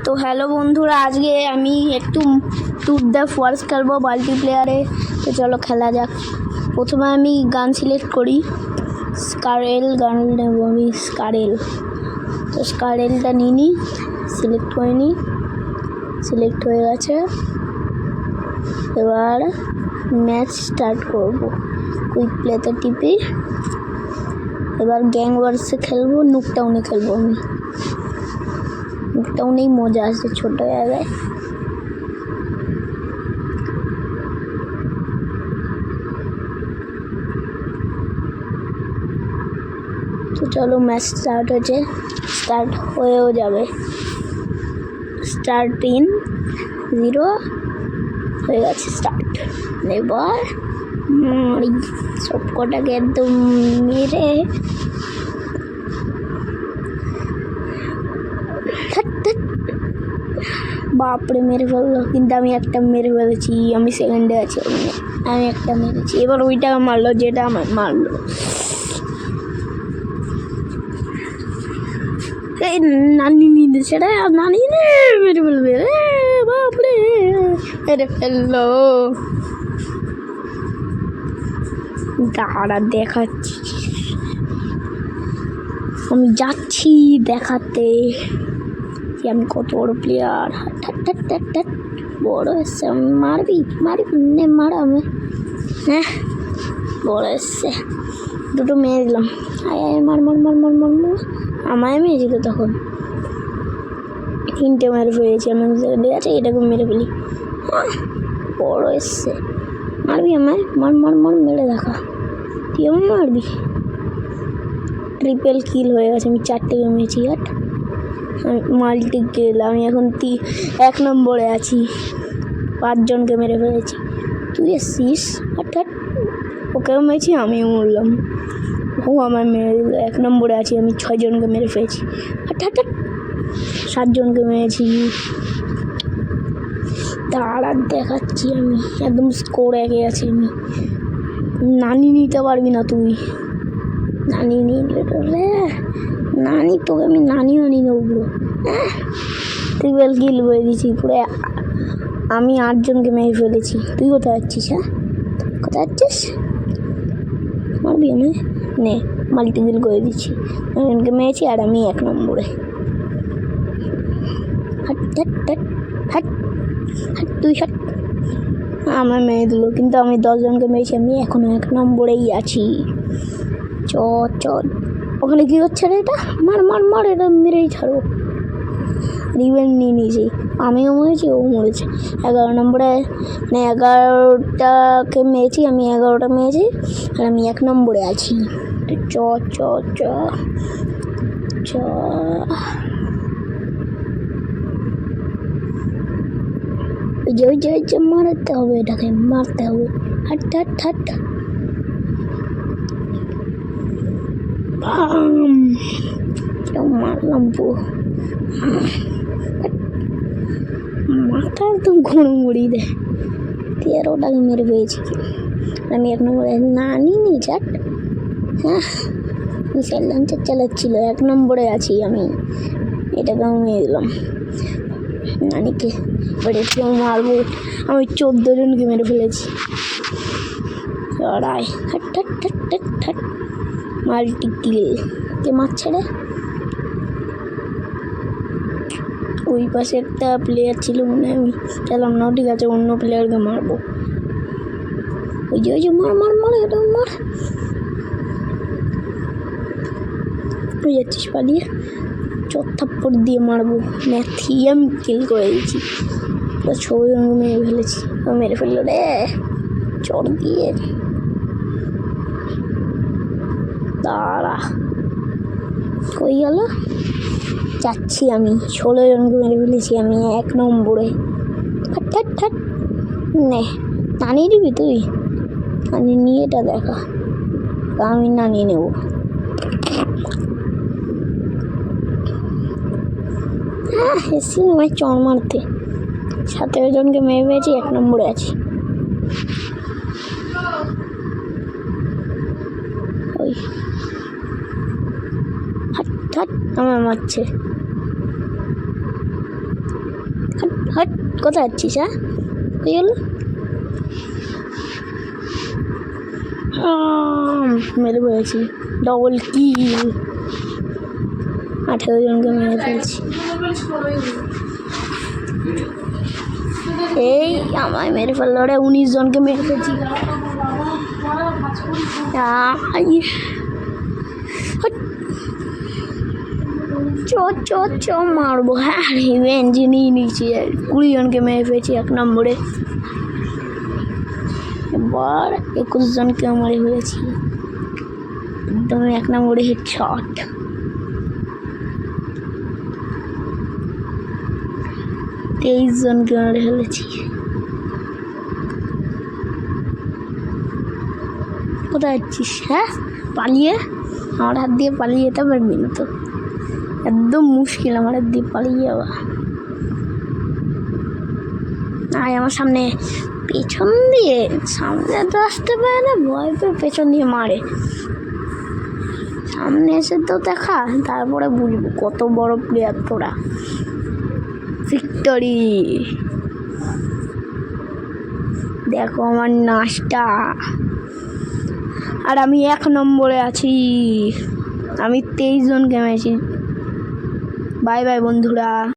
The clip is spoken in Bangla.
তো হ্যালো বন্ধুরা, আজকে আমি একটু ট্যুর দ্য ফরেস্ট খেলবো মাল্টিপ্লেয়ারে। তো চলো খেলা যাক। প্রথমে আমি গান সিলেক্ট করি, স্কারেল গান নেব আমি, স্কারেল। তো স্কারেলটা নিয়ে নিই, সিলেক্ট করে নিই, সিলেক্ট হয়ে গেছে। এবার ম্যাচ স্টার্ট করব, কুইক প্লেতে টিপি। এবার গ্যাং ওয়ার্সে খেলবো, নুকটাউনে খেলবো আমি। নুকটাউনেই মজা আছে, ছোটো জায়গায়। তো চলো ম্যাচ স্টার্ট হয়েছে, স্টার্ট হয়েও যাবে। স্টার্ট 3-0 হয়ে গেছে, স্টার্ট। এবার সব কটাকে একদম মেরে বাপরে মেরে ফেললো, কিন্তু আমি একটা মেরে ফেলেছি। আমি সেকেন্ডে আছি, আমি একটা মেরেছি। এবার ওইটা মারলো যেটা আমার মারলো। এই নানি নিয়ে সেটা নানি মেরে ফেলবে, বাপরে মেরে ফেললো। দাঁড়া দেখাচ্ছি, আমি যাচ্ছি দেখাতে যে আমি কত বড় প্লেয়ার। বড় এসছে, মারবি নে, মার আমি। হ্যাঁ, বড় এসছে, দুটো মেরে দিলাম। আয় আয়, মার মার মার মার মার মার। আমায় মেরেছিল তখন, 3টে মেরে ফেলেছি আমি। আছে, এটাকে মেরে ফেলি। বড় এসছে, মারবি আমায়, মার মার মার, মেরে দেখা। তুই আমায় মারবি। ট্রিপল কিল হয়ে গেছে, আমি 4টে মেরেছি। মাল্টি কিল, আমি এখন 1 নম্বরে আছি, 5 জনকে মেরে ফেলেছি। তুই এসছিস, হঠাৎ ওকেও মেরেছি, আমিও মরলাম। ও আমার মেরে দিল, 1 নম্বরে আছি আমি, 6 জনকে মেরে ফেলেছি। হঠাৎ 7 জনকে মেরেছি। দাঁড়া দেখাচ্ছি, আমি একদম স্কোর 1-এ আছি আমি। নানি নিতে পারবি না তুই, নানি নিয়ে রে, নানি তোকে আমি নানিও নিয়ে নেবো। ট্রিপল কিল বলে দিয়েছি পুরো। আমি 8 জনকে মেরে ফেলেছি। তুই কোথায় যাচ্ছিস? হ্যাঁ, কোথায় যাচ্ছিস? মারবি আমি, নে মাল্টি কিল করে দিচ্ছি। জনকে মেরেছি আর আমি 1 নম্বরে। তুই হাট, আমার মেরে দিল, কিন্তু আমি 10 জনকে মেরেছি, আমি এখনো 1 নম্বরেই আছি। চ ওখানে কী হচ্ছে রে? এটা মার মার মার, এটা মেরেই ছাড়বো। রিভেঞ্জ নিয়ে নিয়েছি, আমিও মরেছি, ও মরেছে। 11 নম্বরে, মানে 11টাকে মেরেছি আমি, 11টা মেরেছি, আর আমি 1 নম্বরে আছি। চ চ চ চ ওই যে মারতে হবে, এটাকে মারতে হবে। হাট হাট হাট, মারলাম পুরো, মাথা একদম ঘুড়ি দেয়। 13টাকে মেরে পেয়েছি আমি, 1 নম্বরে। নানি নি চাট, হ্যাঁ মিসাইল লঞ্চার চালাচ্ছিল, 1 নম্বরে আছি আমি। এটাকে আমি মেরে দিলাম নানিকে। এবার একটু মারবো, আমি 14 জনকে মেরে ফেলেছি। লড়াই, হাট হাট হাট হাট হাট, মাল্টি কিল। কে মারছে রে? ওই পাশে একটা প্লেয়ার ছিল, মনে হয় আমি খেলাম না। ঠিক আছে, অন্য প্লেয়ারকে মারবো। ওই যে মার মার মার, এটা মার। তুই যাচ্ছিস পালিয়ে, 4 থাপ্পড় দিয়ে মারবো। ম্যাথিয়াম কিল করে দিয়েছি, 6 জনকে মেরে ফেলেছি। মেরে ফেললো রে চড় দিয়ে। দাঁড়া, কই গেল? যাচ্ছি আমি, 16 জনকে মেরে ফেলেছি আমি, 1 নম্বরে। ঠাট নে, নানিয়ে দিবি তুই? নানি নিয়ে এটা দেখা, আমি নানিয়ে নেব। এসছি আমায় চড় মারতে, 17 জনকে মেরে ফেলেছি, 1 নম্বরে আছি। ওই হাট হাট, আমার মারছে। হট, কোথায় যাচ্ছিস? হ্যাঁ, কই গেল? মেরে পড়েছি, ডবল কিল। 18 জনকে মেরে ফেলছি। এই আমায় মেরে ফেললো রে, 19 জনকে মেরে ফেলছি। চ মারবো। হ্যাঁ, রিভেঞ্জ নিয়ে নিয়েছি। 20 জনকে মেরে ফেলছি 1 নম্বরে। এবার 21 জনকে মেরে ফেলেছি একদম 1 নম্বরে হেডশট। তেইশ জনকে মেরে ফেলেছি। কোথায় যাচ্ছিস? হ্যাঁ, পালিয়ে আমার হাত দিয়ে পালিয়ে যেতে পারবি না তো, একদম মুশকিল আমার হাত দিয়ে পালিয়ে যাওয়া। আয় আমার সামনে, পেছন দিয়ে। সামনে তো আসতে পারে না, ভয় পেয়ে পেছন দিয়ে মারে। সামনে এসে তো দেখা, তারপরে বুঝবো কত বড় প্লেয়ার তোরা। ভিক্টরি, দেখো আমার নাচটা। আর আমি 1 নম্বরে আছি। আমি 23 জনকে মেরেছি। বাই বাই বন্ধুরা।